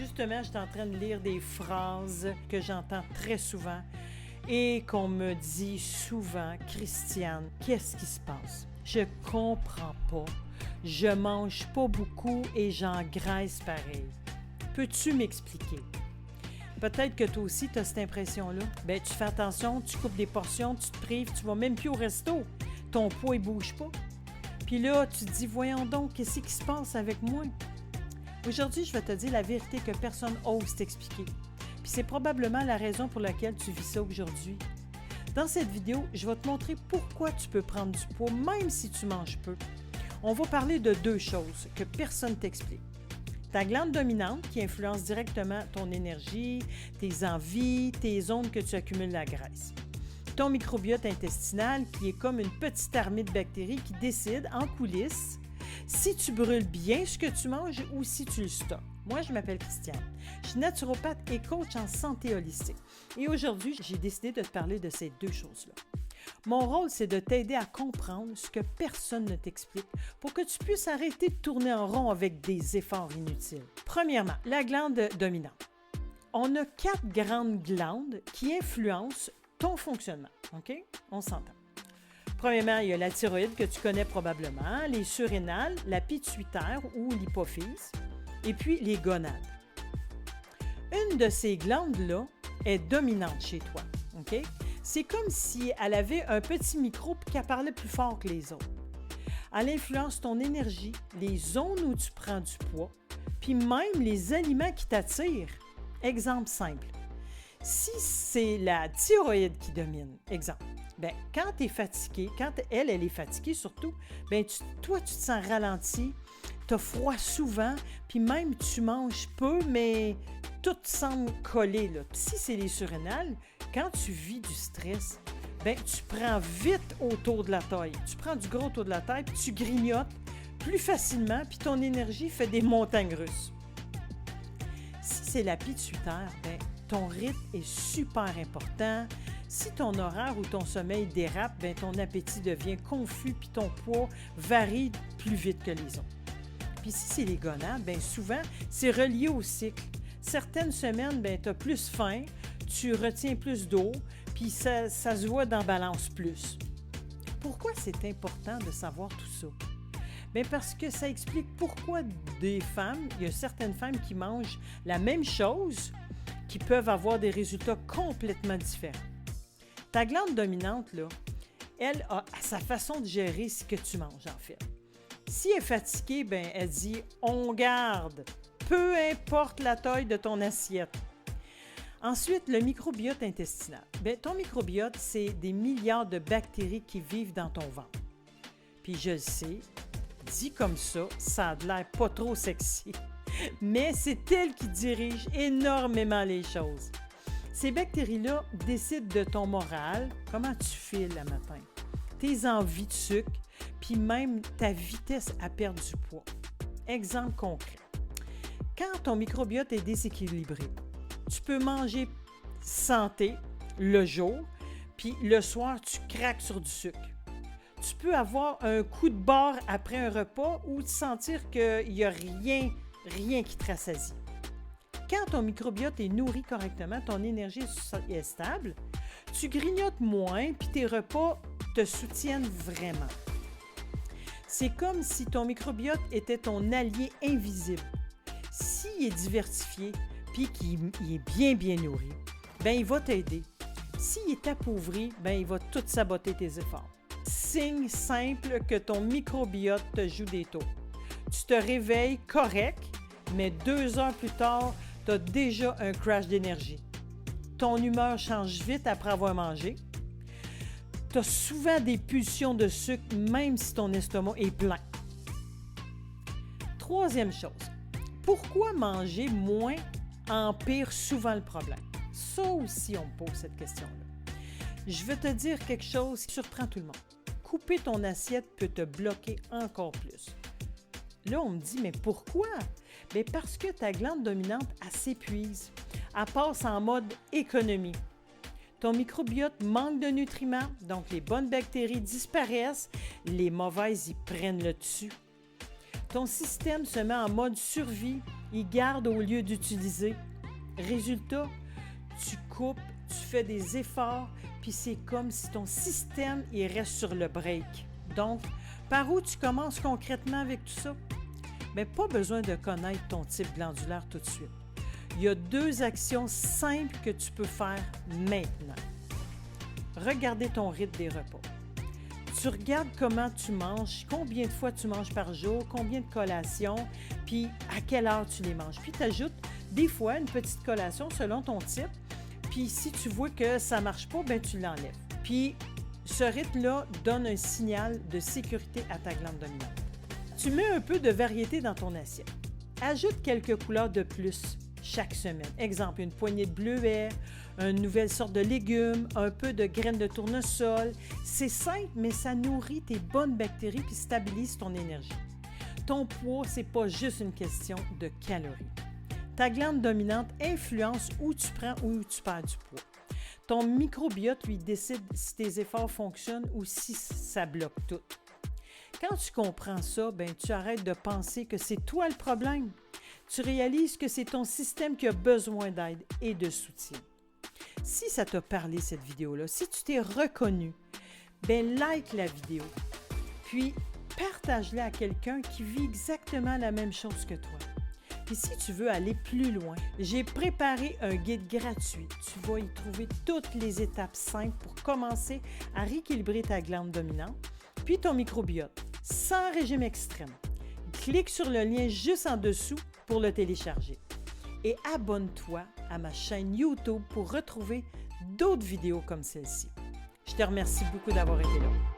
Justement, j'étais en train de lire des phrases que j'entends très souvent et qu'on me dit souvent, Christiane, qu'est-ce qui se passe? Je comprends pas. Je mange pas beaucoup et j'engraisse pareil. Peux-tu m'expliquer? Peut-être que toi aussi, tu as cette impression-là. Ben, tu fais attention, tu coupes des portions, tu te prives, tu vas même plus au resto. Ton poids, il bouge pas. Puis là, tu te dis, voyons donc, qu'est-ce qui se passe avec moi? Aujourd'hui, je vais te dire la vérité que personne n'ose t'expliquer. Puis c'est probablement la raison pour laquelle tu vis ça aujourd'hui. Dans cette vidéo, je vais te montrer pourquoi tu peux prendre du poids même si tu manges peu. On va parler de deux choses que personne ne t'explique. Ta glande dominante qui influence directement ton énergie, tes envies, tes ondes que tu accumules la graisse. Ton microbiote intestinal qui est comme une petite armée de bactéries qui décide en coulisses si tu brûles bien ce que tu manges ou si tu le stockes. Moi, je m'appelle Christiane. Je suis naturopathe et coach en santé holistique. Et aujourd'hui, j'ai décidé de te parler de ces deux choses-là. Mon rôle, c'est de t'aider à comprendre ce que personne ne t'explique pour que tu puisses arrêter de tourner en rond avec des efforts inutiles. Premièrement, la glande dominante. On a 4 grandes glandes qui influencent ton fonctionnement. OK? On s'entend. Premièrement, il y a la thyroïde que tu connais probablement, les surrénales, la pituitaire ou l'hypophyse, et puis les gonades. Une de ces glandes-là est dominante chez toi. OK? C'est comme si elle avait un petit micro et qu'elle parlait plus fort que les autres. Elle influence ton énergie, les zones où tu prends du poids, puis même les aliments qui t'attirent. Exemple simple. Si c'est la thyroïde qui domine, exemple, bien, quand tu es fatigué, quand elle est fatiguée surtout, bien, toi, tu te sens ralenti, tu as froid souvent, puis même tu manges peu, mais tout semble collé. Là. Puis si c'est les surrénales, quand tu vis du stress, bien, tu prends vite autour de la taille. Tu prends du gros autour de la taille, puis tu grignotes plus facilement, puis ton énergie fait des montagnes russes. Si c'est la pituitaire, bien, ton rythme est super important. Si ton horaire ou ton sommeil dérape, bien, ton appétit devient confus puis ton poids varie plus vite que les autres. Puis si c'est les gonades, bien, souvent, c'est relié au cycle. Certaines semaines, bien, tu as plus faim, tu retiens plus d'eau, puis ça se voit dans balance plus. Pourquoi c'est important de savoir tout ça? Bien, parce que ça explique pourquoi il y a certaines femmes qui mangent la même chose, qui peuvent avoir des résultats complètement différents. Ta glande dominante, là, elle a sa façon de gérer ce que tu manges, en fait. Si elle est fatiguée, bien, elle dit « on garde », peu importe la taille de ton assiette. Ensuite, le microbiote intestinal. Bien, ton microbiote, c'est des milliards de bactéries qui vivent dans ton ventre. Puis je le sais, dit comme ça, ça a l'air pas trop sexy. Mais c'est elle qui dirige énormément les choses. Ces bactéries-là décident de ton moral, comment tu files le matin, tes envies de sucre, puis même ta vitesse à perdre du poids. Exemple concret. Quand ton microbiote est déséquilibré, tu peux manger santé le jour, puis le soir, tu craques sur du sucre. Tu peux avoir un coup de barre après un repas ou te sentir qu'il n'y a rien qui te rassasie. Quand ton microbiote est nourri correctement, ton énergie est stable, tu grignotes moins puis tes repas te soutiennent vraiment. C'est comme si ton microbiote était ton allié invisible. S'il est diversifié puis qu'il est bien nourri, bien, il va t'aider. S'il est appauvri, bien, il va tout saboter tes efforts. Signe simple que ton microbiote te joue des tours. Tu te réveilles correct, mais 2 heures plus tard, tu as déjà un crash d'énergie. Ton humeur change vite après avoir mangé. Tu as souvent des pulsions de sucre, même si ton estomac est plein. Troisième chose, pourquoi manger moins empire souvent le problème? Ça aussi, on me pose cette question-là. Je veux te dire quelque chose qui surprend tout le monde. Couper ton assiette peut te bloquer encore plus. Là, on me dit, mais pourquoi? Bien, parce que ta glande dominante, elle s'épuise. Elle passe en mode économie. Ton microbiote manque de nutriments, donc les bonnes bactéries disparaissent, les mauvaises y prennent le dessus. Ton système se met en mode survie, il garde au lieu d'utiliser. Résultat, tu coupes, tu fais des efforts, puis c'est comme si ton système il reste sur le break. Donc, par où tu commences concrètement avec tout ça? Mais pas besoin de connaître ton type glandulaire tout de suite. Il y a 2 actions simples que tu peux faire maintenant. Regarder ton rythme des repas. Tu regardes comment tu manges, combien de fois tu manges par jour, combien de collations, puis à quelle heure tu les manges. Puis tu ajoutes des fois une petite collation selon ton type, puis si tu vois que ça ne marche pas, bien tu l'enlèves. Puis ce rythme-là donne un signal de sécurité à ta glande dominante. Tu mets un peu de variété dans ton assiette. Ajoute quelques couleurs de plus chaque semaine. Exemple, une poignée de bleuets, une nouvelle sorte de légumes, un peu de graines de tournesol. C'est simple, mais ça nourrit tes bonnes bactéries puis stabilise ton énergie. Ton poids, c'est pas juste une question de calories. Ta glande dominante influence où tu prends ou où tu perds du poids. Ton microbiote, lui, décide si tes efforts fonctionnent ou si ça bloque tout. Quand tu comprends ça, ben, tu arrêtes de penser que c'est toi le problème. Tu réalises que c'est ton système qui a besoin d'aide et de soutien. Si ça t'a parlé, cette vidéo-là, si tu t'es reconnu, ben like la vidéo, puis partage-la à quelqu'un qui vit exactement la même chose que toi. Et si tu veux aller plus loin, j'ai préparé un guide gratuit. Tu vas y trouver toutes les étapes simples pour commencer à rééquilibrer ta glande dominante, puis ton microbiote, sans régime extrême. Clique sur le lien juste en dessous pour le télécharger. Et abonne-toi à ma chaîne YouTube pour retrouver d'autres vidéos comme celle-ci. Je te remercie beaucoup d'avoir été là.